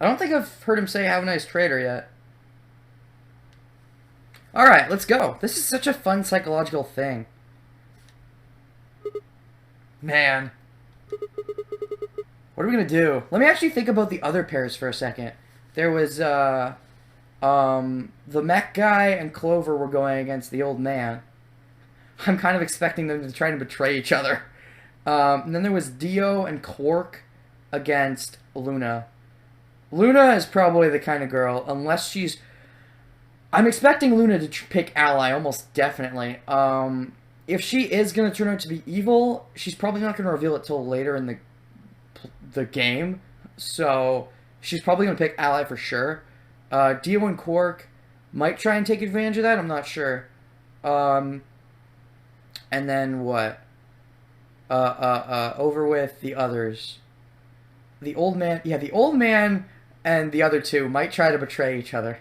I don't think I've heard him say "Have a nice trader" yet. Alright, let's go. This is such a fun psychological thing. Man. What are we gonna do? Let me actually think about the other pairs for a second. There was, the mech guy and Clover were going against the old man. I'm kind of expecting them to try to betray each other. And then there was Dio and Quark against Luna. Luna is probably the kind of girl, unless she's... I'm expecting Luna to pick Ally, almost definitely. If she is going to turn out to be evil, she's probably not going to reveal it till later in the game. So, she's probably going to pick Ally for sure. Dio and Quark might try and take advantage of that, I'm not sure. And then what? Over with the others. The old man, yeah, the old man and the other two might try to betray each other.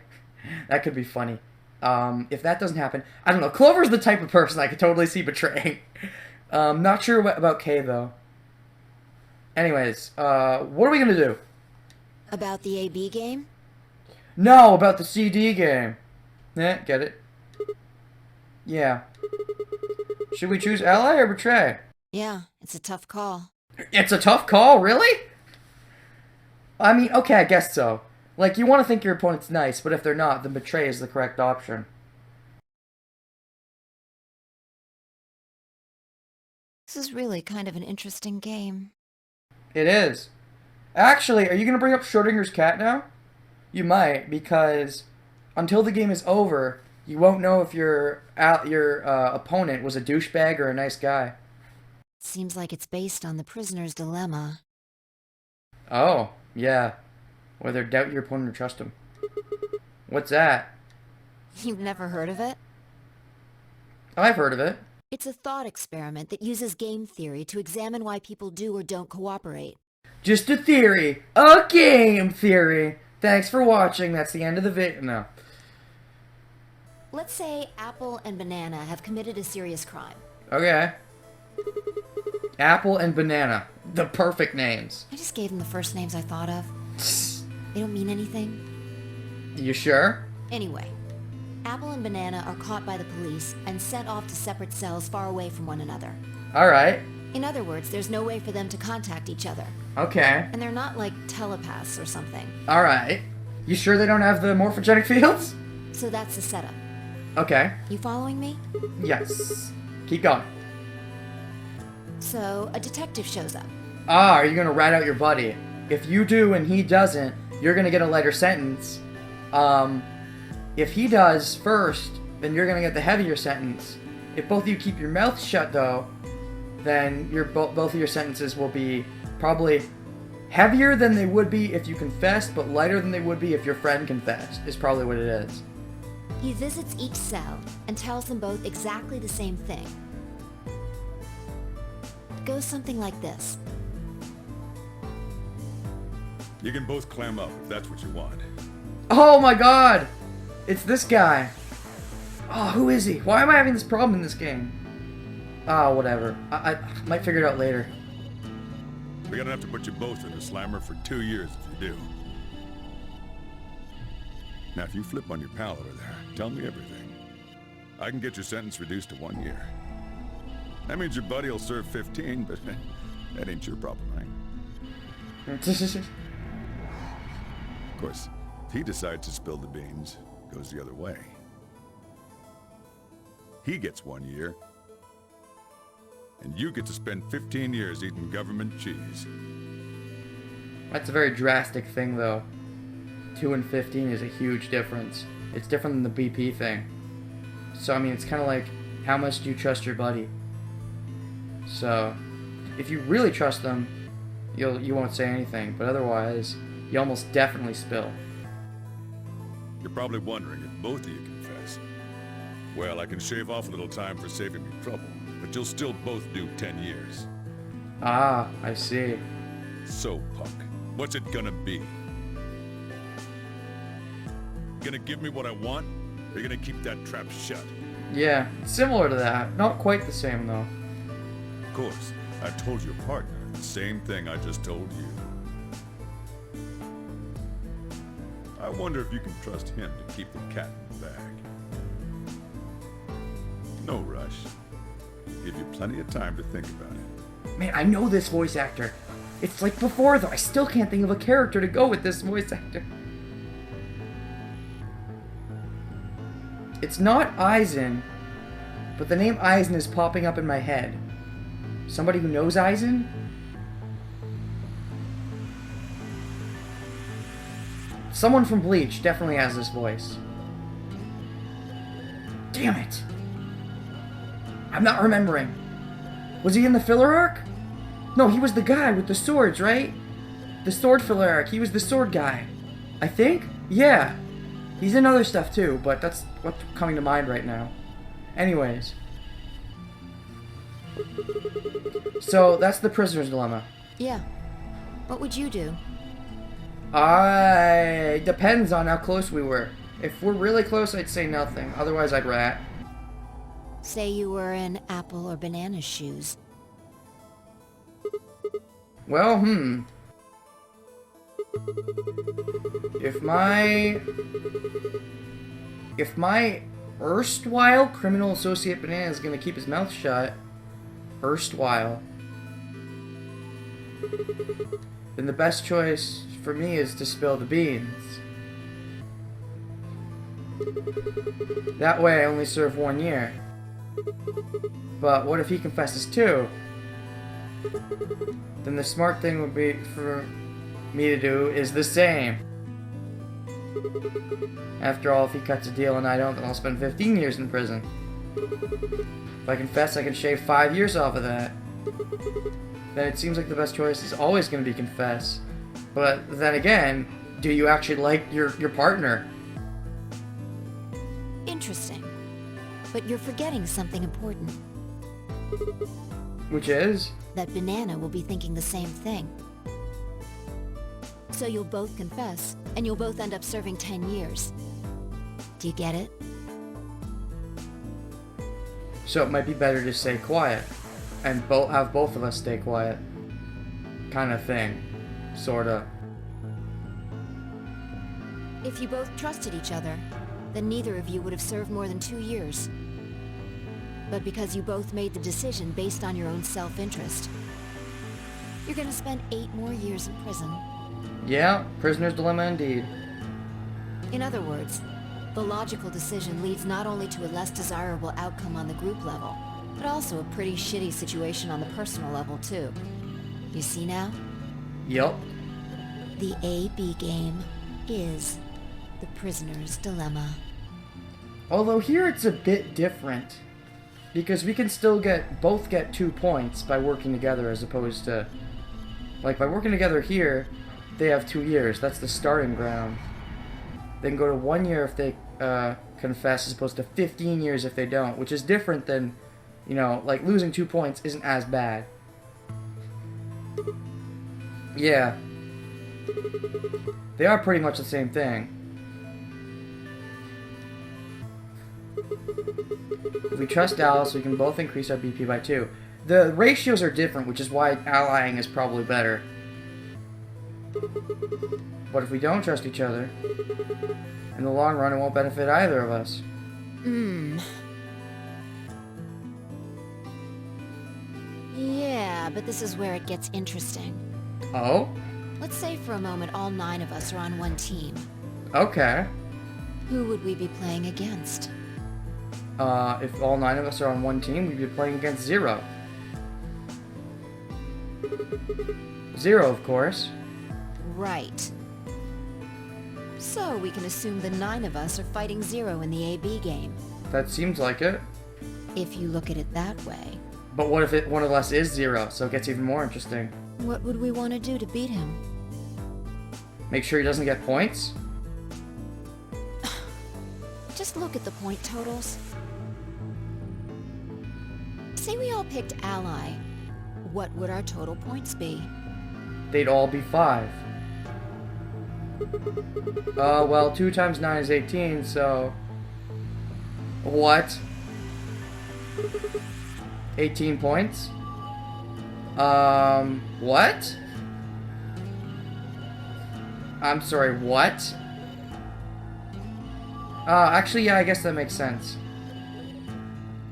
That could be funny. If that doesn't happen, I don't know. Clover's the type of person I could totally see betraying. Not sure about Kay, though. Anyways, what are we gonna do? About the AB game? No, about the CD game. Yeah, get it? Yeah. Should we choose Ally or Betray? Yeah, it's a tough call. It's a tough call, really? I mean, okay, I guess so. Like, you want to think your opponent's nice, but if they're not, then Betray is the correct option. This is really kind of an interesting game. It is. Actually, are you going to bring up Schrodinger's cat now? You might, because until the game is over, you won't know if your opponent was a douchebag or a nice guy. Seems like it's based on the prisoner's dilemma. Oh, yeah. Whether doubt your opponent or trust him. What's that? You've never heard of it? I've heard of it. It's a thought experiment that uses game theory to examine why people do or don't cooperate. Just a theory. A game theory. Thanks for watching. That's the end of the video. No. Let's say Apple and Banana have committed a serious crime. Okay. Apple and Banana. The perfect names. I just gave them the first names I thought of. They don't mean anything. You sure? Anyway, Apple and Banana are caught by the police and sent off to separate cells far away from one another. Alright. In other words, there's no way for them to contact each other. Okay. And they're not like telepaths or something. Alright. You sure they don't have the morphogenic fields? So that's the setup. Okay. You following me? Yes. Keep going. So, a detective shows up. Ah, are you gonna rat out your buddy? If you do and he doesn't, you're gonna get a lighter sentence. If he does first, then you're gonna get the heavier sentence. If both of you keep your mouth shut, though, then both of your sentences will be probably heavier than they would be if you confessed, but lighter than they would be if your friend confessed, is probably what it is. He visits each cell and tells them both exactly the same thing. It goes something like this. You can both clam up if that's what you want. Oh my god! It's this guy. Oh, who is he? Why am I having this problem in this game? Ah, whatever. I might figure it out later. We're gonna have to put you both in a slammer for 2 years if you do. Now, if you flip on your pal over there, tell me everything. I can get your sentence reduced to 1 year. That means your buddy will serve 15, but that ain't your problem, right? Of course, if he decides to spill the beans, it goes the other way. He gets 1 year, and you get to spend 15 years eating government cheese. That's a very drastic thing, though. 2 and 15 is a huge difference. It's different than the BP thing. So, I mean, it's kind of like, how much do you trust your buddy? So, if you really trust them, you won't say anything, but otherwise, you almost definitely spill. You're probably wondering if both of you confess. Well, I can shave off a little time for saving me trouble, but you'll still both do 10 years. Ah, I see. So, Puck, what's it gonna be? Gonna give me what I want, or you gonna keep that trap shut? Yeah, similar to that. Not quite the same, though. Of course, I've told your partner the same thing I just told you. I wonder if you can trust him to keep the cat in the bag. No rush. Give you plenty of time to think about it. Man, I know this voice actor. It's like before, though. I still can't think of a character to go with this voice actor. It's not Eisen, but the name Eisen is popping up in my head. Somebody who knows Eisen? Someone from Bleach definitely has this voice. Damn it! I'm not remembering. Was he in the filler arc? No, he was the guy with the swords, right? The sword filler arc. He was the sword guy. I think? Yeah. He's in other stuff too, but that's what's coming to mind right now. Anyways. So, that's the prisoner's dilemma. Yeah. What would you do? Depends on how close we were. If we're really close, I'd say nothing. Otherwise, I'd rat. Say you were in Apple or Banana's shoes. Well, If my erstwhile criminal associate Banana is gonna keep his mouth shut, erstwhile, then the best choice for me is to spill the beans. That way I only serve 1 year. But what if he confesses too? Then the smart thing would be for me to do is the same. After all, if he cuts a deal and I don't, then I'll spend 15 years in prison. If I confess, I can shave 5 years off of that. Then it seems like the best choice is always going to be confess. But then again, do you actually like your partner? Interesting. But you're forgetting something important. Which is? That Banana will be thinking the same thing. So you'll both confess, and you'll both end up serving 10 years. Do you get it? So it might be better to stay quiet. And have both of us stay quiet. Kind of thing. Sorta. If you both trusted each other, then neither of you would have served more than 2 years. But because you both made the decision based on your own self-interest, you're gonna spend 8 more years in prison. Yeah, prisoner's dilemma indeed. In other words, the logical decision leads not only to a less desirable outcome on the group level, but also a pretty shitty situation on the personal level too. You see now? Yup. The A-B game is the prisoner's dilemma. Although here it's a bit different. Because we can still both get 2 points by working together as opposed to... Like, by working together here, they have 2 years. That's the starting ground. They can go to 1 year if they confess as opposed to 15 years if they don't. Which is different than, you know, like losing 2 points isn't as bad. Yeah. They are pretty much the same thing. If we trust Alice, we can both increase our BP by 2. The ratios are different, which is why allying is probably better. But if we don't trust each other, in the long run, it won't benefit either of us. Yeah, but this is where it gets interesting. Oh? Let's say for a moment all 9 of us are on one team. Okay. Who would we be playing against? If all 9 of us are on one team, we'd be playing against Zero. Zero, of course. Right. So we can assume the 9 of us are fighting Zero in the AB game. That seems like it. If you look at it that way. But what if one of us is Zero, so it gets even more interesting? What would we want to do to beat him? Make sure he doesn't get points? Just look at the point totals. Say we all picked Ally. What would our total points be? They'd all be 5. Well, 2 times 9 is 18, so... What? 18 points? What? I'm sorry, what? Actually, yeah, I guess that makes sense.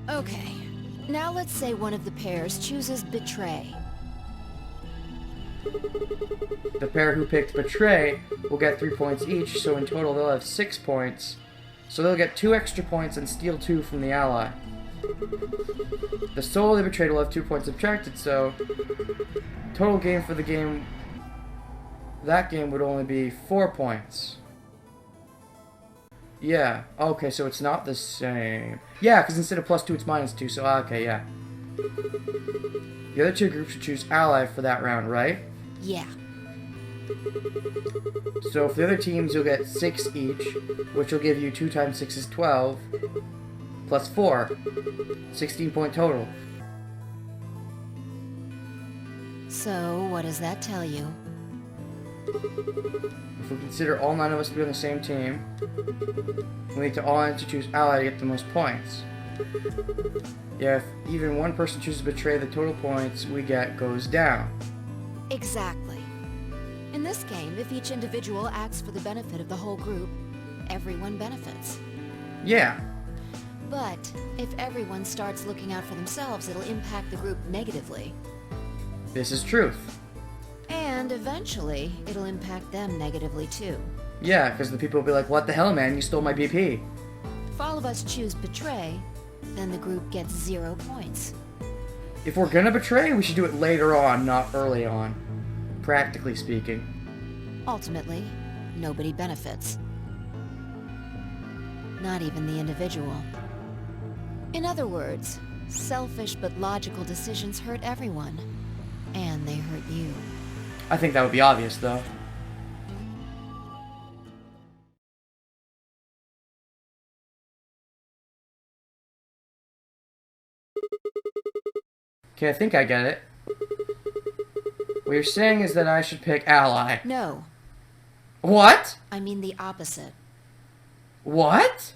Okay. Now let's say one of the pairs chooses betray. The pair who picked betray will get 3 points each, so in total they'll have 6 points. So they'll get 2 extra points and steal 2 from the ally. The soul they betrayed will have 2 points subtracted, so total game for the game, that game would only be 4 points. Yeah, okay, so it's not the same. Yeah, because instead of +2, it's -2, so okay, yeah. The other two groups should choose ally for that round, right? Yeah. So for the other teams, you'll get 6 each, which will give you 2 times 6 is 12, plus 4, 16 point total. So, what does that tell you? If we consider all 9 of us to be on the same team, we need to all have to choose ally to get the most points. Yeah, if even one person chooses betray, the total points we get goes down. Exactly. In this game, if each individual acts for the benefit of the whole group, everyone benefits. Yeah. But if everyone starts looking out for themselves, it'll impact the group negatively. This is truth. And eventually, it'll impact them negatively too. Yeah, because the people will be like, what the hell, man, you stole my BP. If all of us choose betray, then the group gets 0 points. If we're gonna betray, we should do it later on, not early on. Practically speaking. Ultimately, nobody benefits. Not even the individual. In other words, selfish but logical decisions hurt everyone. And they hurt you. I think that would be obvious, though. Okay, I think I get it. What you're saying is that I should pick ally. No, What? I mean the opposite. What?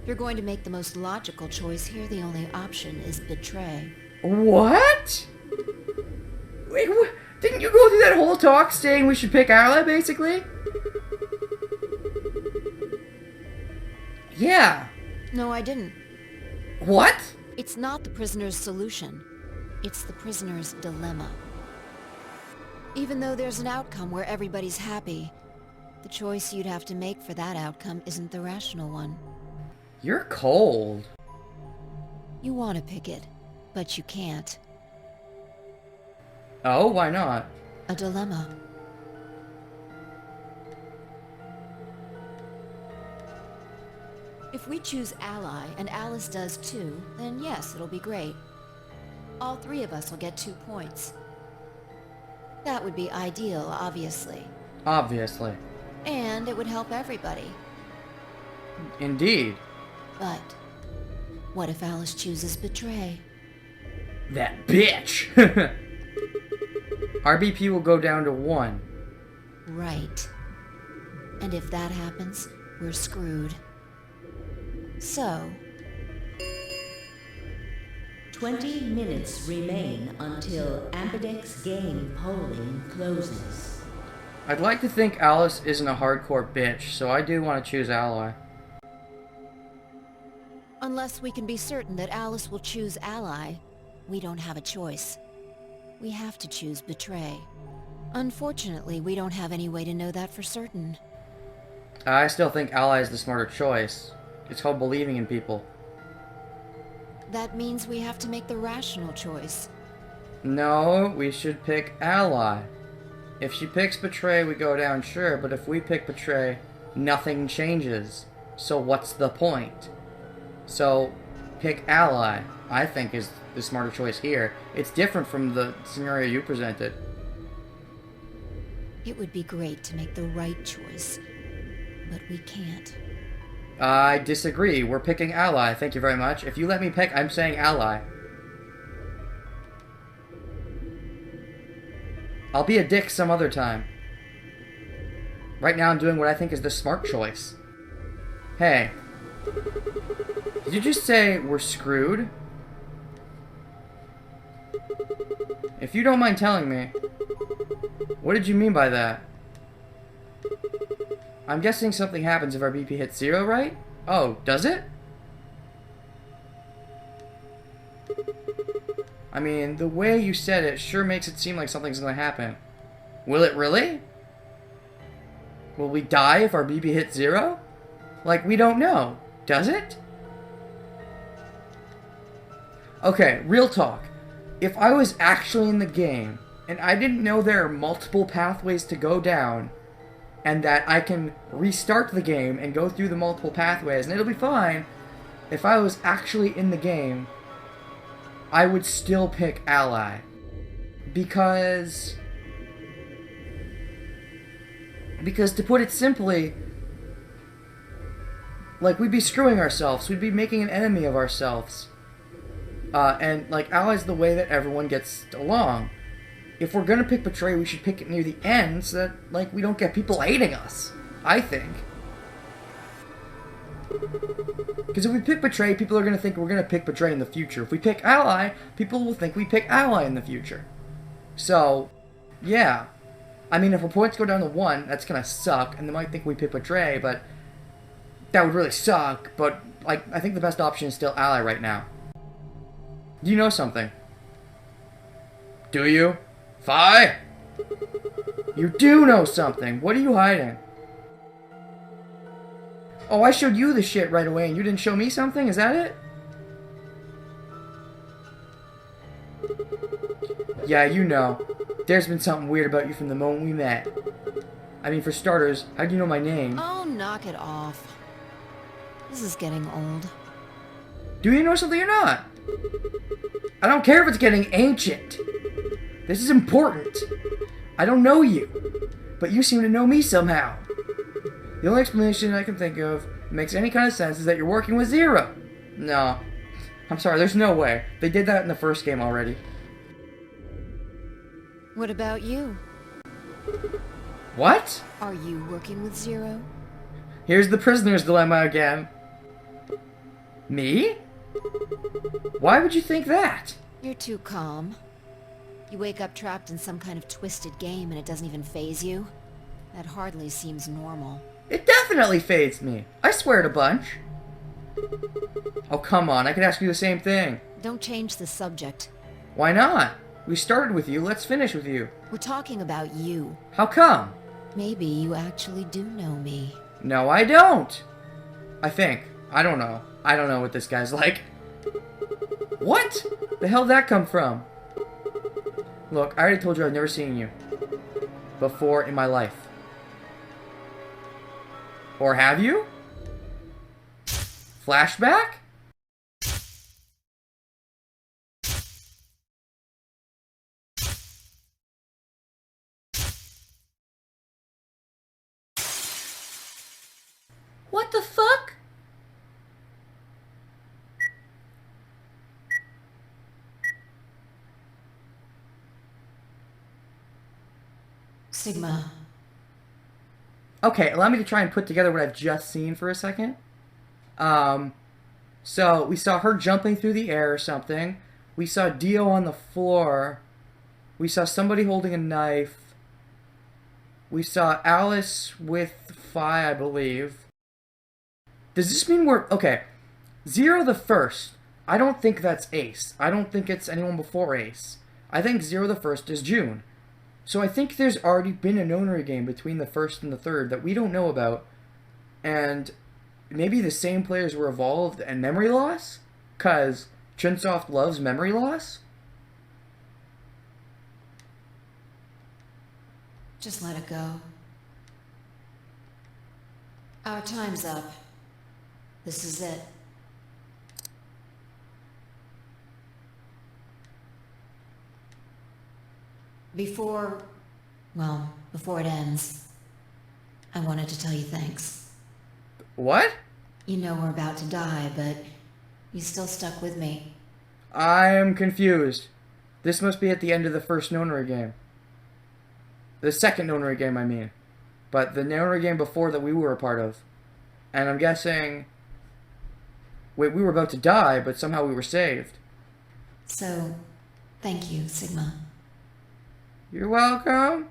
You're going to make the most logical choice here. The only option is betray. What? Wait, didn't you go through that whole talk saying we should pick ally, basically? Yeah. No, I didn't. What? It's not the prisoner's solution. It's the prisoner's dilemma. Even though there's an outcome where everybody's happy, the choice you'd have to make for that outcome isn't the rational one. You're cold. You want to pick it, but you can't. Oh, why not? A dilemma. If we choose ally, and Alice does too, then yes, it'll be great. All 3 of us will get 2 points. That would be ideal, obviously. Obviously. And it would help everybody. Indeed. But what if Alice chooses betray? That bitch! Our BP will go down to 1. Right. And if that happens, we're screwed. So... 20 minutes remain until Ambidex game polling closes. I'd like to think Alice isn't a hardcore bitch, so I do want to choose ally. unless we can be certain that Alice will choose ally, we don't have a choice. We have to choose betray. Unfortunately, we don't have any way to know that for certain. I still think ally is the smarter choice. It's called believing in people. That means we have to make the rational choice. No, we should pick ally. If she picks betray, we go down, sure, but if we pick betray, nothing changes. So what's the point? So, pick ally, I think, is the smarter choice here. It's different from the scenario you presented. It would be great to make the right choice, but we can't. I disagree. We're picking ally. Thank you very much. If you let me pick, I'm saying ally. I'll be a dick some other time. Right now I'm doing what I think is the smart choice. Hey. Did you just say we're screwed? If you don't mind telling me, what did you mean by that? I'm guessing something happens if our BP hits 0, right? Oh, does it? I mean, the way you said it sure makes it seem like something's gonna happen. Will it really? Will we die if our BP hits 0? Like, we don't know. Does it? Okay, real talk. If I was actually in the game, and I didn't know there are multiple pathways to go down, and that I can restart the game and go through the multiple pathways, and it'll be fine, if I was actually in the game, I would still pick Ally. Because to put it simply, like, we'd be screwing ourselves. We'd be making an enemy of ourselves. And, like, Ally's the way that everyone gets along. If we're gonna pick Betray, we should pick it near the end so that, like, we don't get people hating us. I think. Because if we pick Betray, people are gonna think we're gonna pick Betray in the future. If we pick Ally, people will think we pick Ally in the future. So, yeah. I mean, if our points go down to 1, that's gonna suck, and they might think we pick Betray, but that would really suck. But, like, I think the best option is still Ally right now. Do you know something? Do you? Fi? You do know something. What are you hiding? Oh, I showed you the shit right away and you didn't show me something? Is that it? Yeah, you know. There's been something weird about you from the moment we met. I mean, for starters, how do you know my name? Oh, knock it off. This is getting old. Do you know something or not? I don't care if it's getting ancient. This is important. I don't know you, but you seem to know me somehow. The only explanation I can think of that makes any kind of sense is that you're working with Zero. No. I'm sorry, there's no way. They did that in the first game already. What about you? What? Are you working with Zero? Here's the prisoner's dilemma again. Me? Why would you think that? You're too calm. You wake up trapped in some kind of twisted game and it doesn't even faze you? That hardly seems normal. It definitely fazed me. I swear it a bunch. Oh, come on. I could ask you the same thing. Don't change the subject. Why not? We started with you. Let's finish with you. We're talking about you. How come? Maybe you actually do know me. No, I don't. I think. I don't know. I don't know what this guy's like. What? The hell did that come from? Look, I already told you I've never seen you before in my life. Or have you? Flashback? What the fuck? Sigma. Okay, allow me to try and put together what I've just seen for a second. So we saw her jumping through the air or something. We saw Dio on the floor. We saw somebody holding a knife. We saw Alice with Fi, I believe. Does this mean we're... Okay, Zero the First. I don't think that's Ace. I don't think it's anyone before Ace. I think Zero the First is June. So I think there's already been a Nonary game between the first and the third that we don't know about. And maybe the same players were evolved and memory loss? Because Chunsoft loves memory loss? Just let it go. Our time's up. This is it. Before it ends, I wanted to tell you thanks. What? You know we're about to die, but you still stuck with me. I'm confused. This must be at the end of the first Nonary game. The second Nonary game, I mean. But the Nonary game before that we were a part of. And I'm guessing... Wait, we were about to die, but somehow we were saved. So, thank you, Sigma. You're welcome.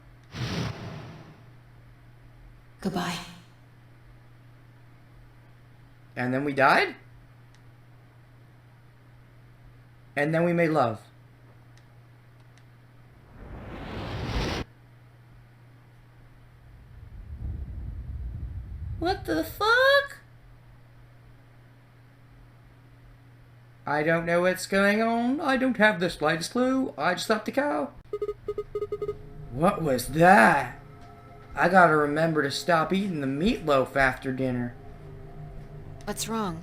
Goodbye. And then we died? And then we made love. What the fuck? I don't know what's going on. I don't have the slightest clue. I just left the cow. What was that? I gotta remember to stop eating the meatloaf after dinner. What's wrong?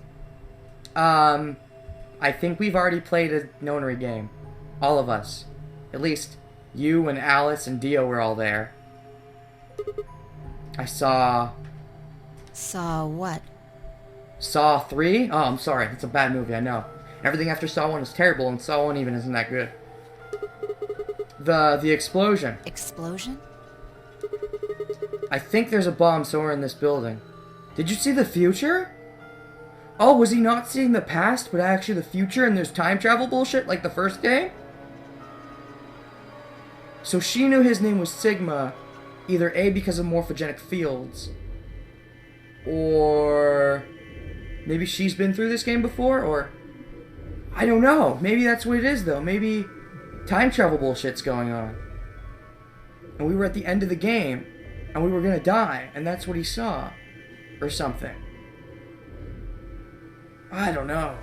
I think we've already played a nonary game. All of us. At least you and Alice and Dio were all there. I saw... Saw what? Saw 3? Oh, I'm sorry. It's a bad movie, I know. Everything after Saw 1 is terrible, and Saw 1 even isn't that good. The explosion. Explosion? I think there's a bomb somewhere in this building. Did you see the future? Oh, was he not seeing the past, but actually the future, and there's time travel bullshit like the first game? So she knew his name was Sigma, either A, because of morphogenic fields, or maybe she's been through this game before, or... I don't know. Maybe that's what it is, though. Maybe time travel bullshit's going on. And we were at the end of the game, and we were gonna die, and that's what he saw. Or something. I don't know.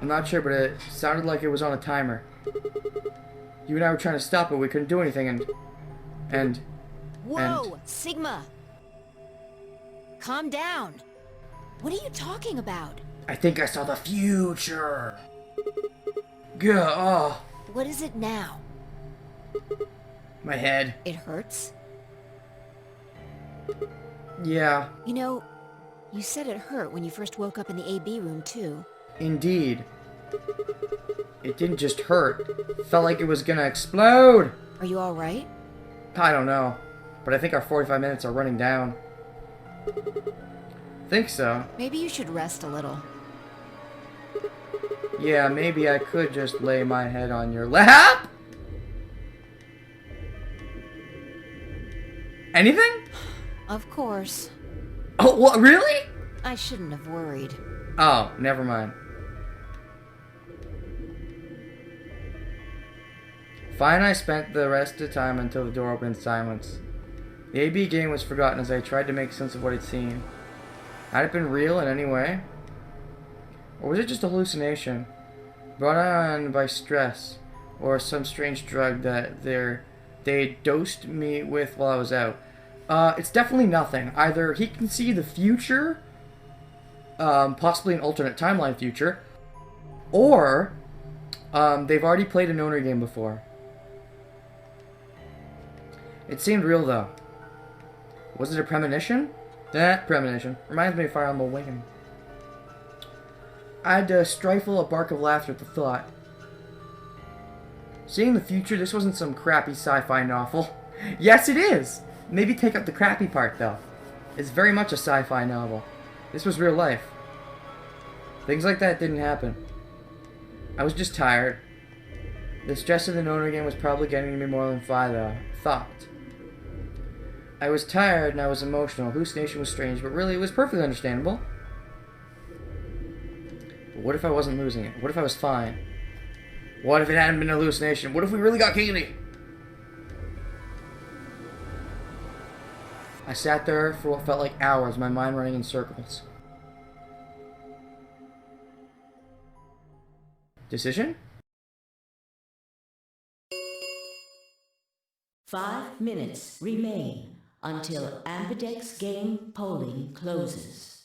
I'm not sure, but it sounded like it was on a timer. You and I were trying to stop it, we couldn't do anything, and... Whoa! Sigma! Calm down! What are you talking about? I think I saw the future! Gah, oh. What is it now? My head. It hurts? Yeah. You know, you said it hurt when you first woke up in the AB room, too. Indeed. It didn't just hurt. It felt like it was gonna explode! Are you alright? I don't know. But I think our 45 minutes are running down. Think so. Maybe you should rest a little. Yeah, maybe I could just lay my head on your lap? Anything? Of course. Oh, what? Really? I shouldn't have worried. Oh, never mind. Fine, I spent the rest of the time until the door opened in silence. The AB game was forgotten as I tried to make sense of what I'd seen. Had it been real in any way? Or was it just a hallucination? Brought on by stress, or some strange drug that they dosed me with while I was out. It's definitely nothing. Either he can see the future, possibly an alternate timeline future, or they've already played an owner game before. It seemed real though. Was it a premonition? That premonition. Reminds me of Fire Emblem Awakening. I had to stifle a bark of laughter at the thought. Seeing the future, this wasn't some crappy sci-fi novel. Yes, it is! Maybe take out the crappy part, though. It's very much a sci-fi novel. This was real life. Things like that didn't happen. I was just tired. The stress of the Nona game was probably getting to me more than I thought. I was tired and I was emotional. Hallucination was strange, but really it was perfectly understandable. But what if I wasn't losing it? What if I was fine? What if it hadn't been an hallucination? What if we really got Keely? I sat there for what felt like hours, my mind running in circles. Decision? 5 minutes remain until Ambidex game polling closes.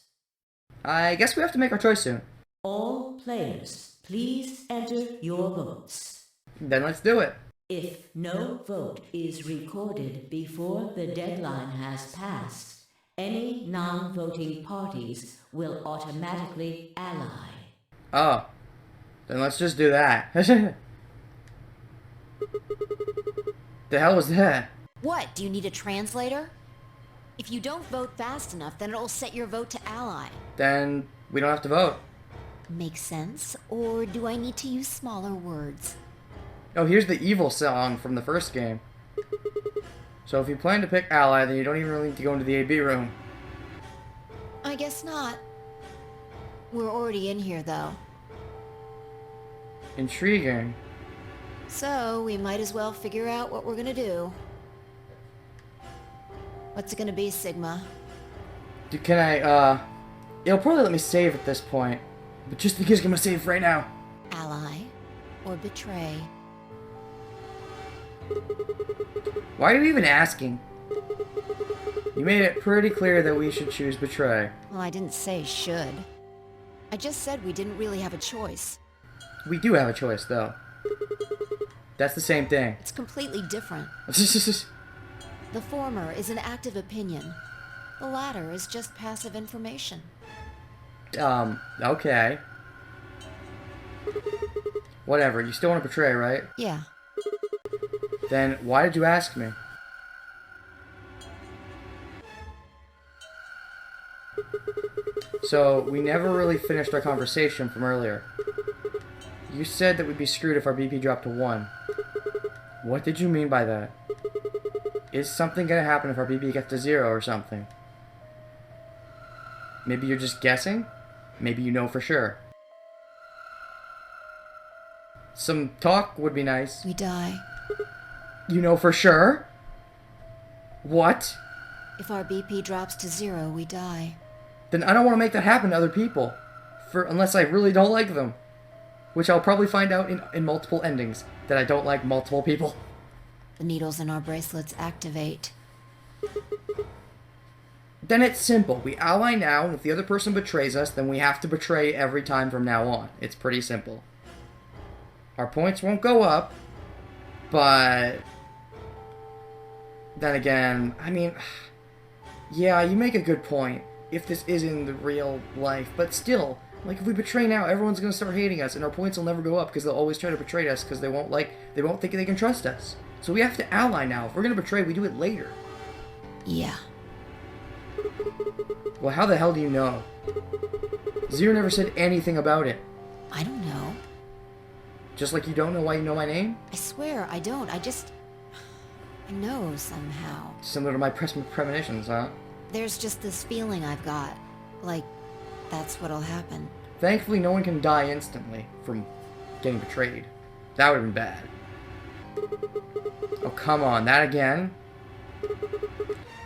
I guess we have to make our choice soon. All players, please enter your votes. Then let's do it. If no vote is recorded before the deadline has passed, any non-voting parties will automatically ally. Oh. Then let's just do that. The hell was that? What, do you need a translator? If you don't vote fast enough, then it'll set your vote to ally. Then we don't have to vote. Makes sense? Or do I need to use smaller words? Oh, here's the evil song from the first game. So if you plan to pick ally, then you don't even really need to go into the AB room. I guess not. We're already in here, though. Intriguing. So, we might as well figure out what we're gonna do. What's it gonna be, Sigma? Can I, it'll probably let me save at this point. But just in case, I'm gonna save right now. Ally or betray? Why are you even asking? You made it pretty clear that we should choose betray. Well, I didn't say should. I just said we didn't really have a choice. We do have a choice, though. That's the same thing. It's completely different. The former is an active opinion. The latter is just passive information. Okay. Whatever, you still want to betray, right? Yeah. Then why did you ask me? So, we never really finished our conversation from earlier. You said that we'd be screwed if our BP dropped to 1. What did you mean by that? Is something gonna happen if our BP gets to 0 or something? Maybe you're just guessing? Maybe you know for sure. Some talk would be nice. We die. You know for sure? What? If our BP drops to 0, we die. Then I don't want to make that happen to other people. Unless I really don't like them. Which I'll probably find out in multiple endings. That I don't like multiple people. The needles in our bracelets activate. Then it's simple. We ally now, and if the other person betrays us, then we have to betray every time from now on. It's pretty simple. Our points won't go up, but then again, I mean, yeah, you make a good point. If this is in the real life, but still, like if we betray now, everyone's gonna start hating us, and our points will never go up because they'll always try to betray us because they won't think they can trust us. So we have to ally now. If we're gonna betray, we do it later. Yeah. Well, how the hell do you know? Zero never said anything about it. I don't know. Just like you don't know why you know my name? I swear, I don't. I know somehow. Similar to my premonitions, huh? There's just this feeling I've got. Like, that's what'll happen. Thankfully, no one can die instantly from getting betrayed. That would have been bad. Oh, come on. That again?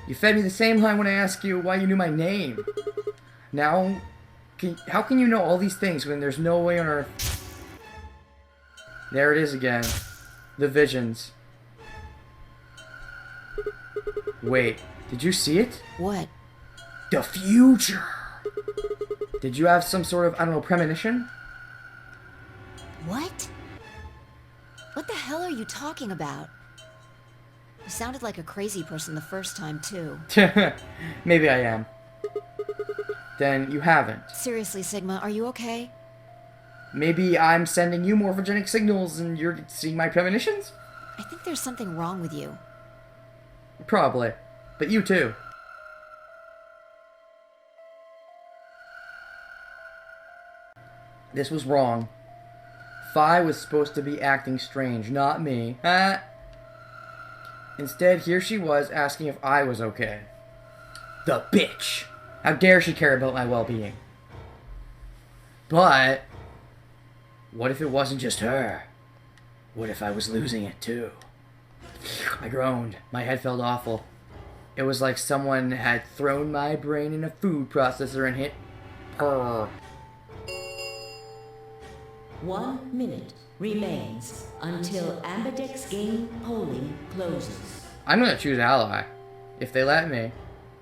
You fed me the same line when I asked you why you knew my name. Now, how can you know all these things when there's no way on earth... There it is again. The visions. Wait, did you see it? What? The future! Did you have some sort of, I don't know, premonition? What? What the hell are you talking about? You sounded like a crazy person the first time, too. Maybe I am. Then you haven't. Seriously, Sigma, are you okay? Maybe I'm sending you morphogenic signals and you're seeing my premonitions? I think there's something wrong with you. Probably. But you too. This was wrong. Phi was supposed to be acting strange, not me. Instead, here she was asking if I was okay. The bitch! How dare she care about my well-being? But... what if it wasn't just her? What if I was losing it too? I groaned. My head felt awful. It was like someone had thrown my brain in a food processor and hit purr. 1 minute remains until Ambidex game polling closes. I'm gonna choose ally. If they let me.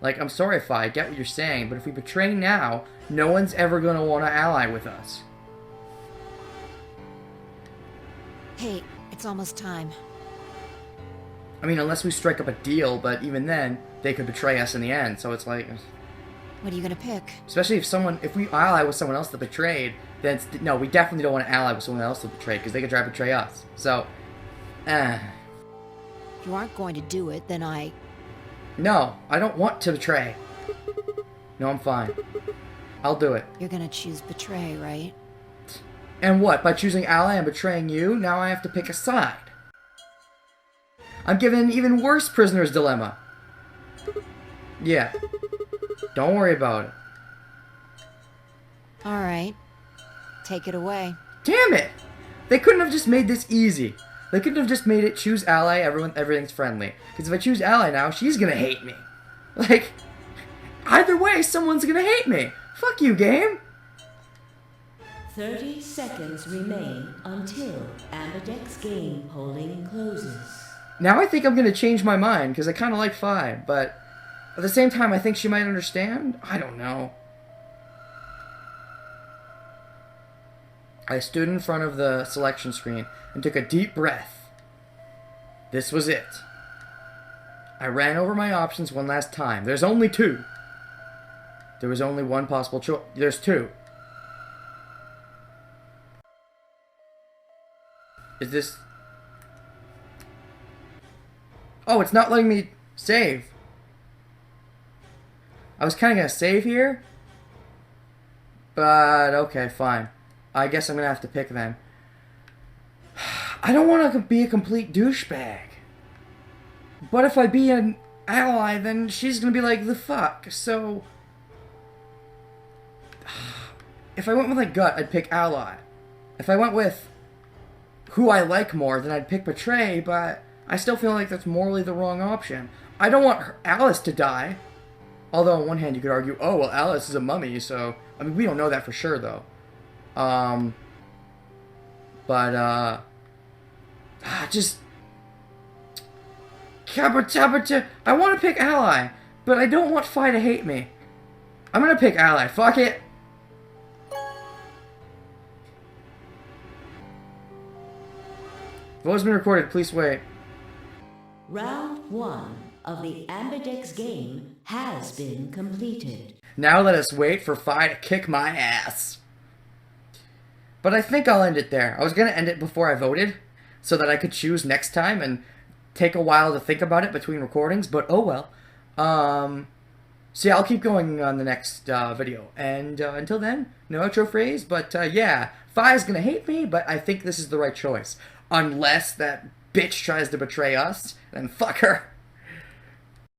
Like, I'm sorry if I get what you're saying, but if we betray now, no one's ever gonna want to ally with us. Hey, it's almost time. I mean, unless we strike up a deal, but even then, they could betray us in the end, so it's like... What are you gonna pick? Especially if we ally with someone else that betrayed, then no, we definitely don't want to ally with someone else that betrayed, because they could try to betray us. So, If you aren't going to do it, then No, I don't want to betray. No, I'm fine. I'll do it. You're gonna choose betray, right? And what? By choosing ally and betraying you, now I have to pick a side. I'm given an even worse prisoner's dilemma. Yeah. Don't worry about it. Alright. Take it away. Damn it! They couldn't have just made this easy. They couldn't have just made it choose ally, everything's friendly. Because if I choose ally now, she's gonna hate me. Like, either way, someone's gonna hate me. Fuck you, game. 30 seconds remain until Ambidex game polling closes. Now I think I'm gonna change my mind, because I kind of like Fi, but at the same time I think she might understand. I don't know. I stood in front of the selection screen and took a deep breath. This was it. I ran over my options one last time. There's only two. There was only one possible choice. There's two. Is this... Oh, it's not letting me save. I was kind of going to save here. But, okay, fine. I guess I'm going to have to pick them. I don't want to be a complete douchebag. But if I be an ally, then she's going to be like, the fuck? So... If I went with, like, gut, I'd pick ally. If I went with who I like more, then I'd pick betray, but I still feel like that's morally the wrong option. I don't want Alice to die. Although, on one hand, you could argue, oh, well, Alice is a mummy, so... I mean, we don't know that for sure, though. Just... I want to pick ally, but I don't want Fi to hate me. I'm gonna pick ally. Fuck it. Vote has been recorded. Please wait. Round 1 of the Ambidex game has been completed. Now let us wait for Fi to kick my ass. But I think I'll end it there. I was going to end it before I voted, so that I could choose next time and take a while to think about it between recordings, but oh well. So yeah, I'll keep going on the next video. And until then, no outro phrase, but yeah, Fi's going to hate me, but I think this is the right choice. Unless that bitch tries to betray us, then fuck her.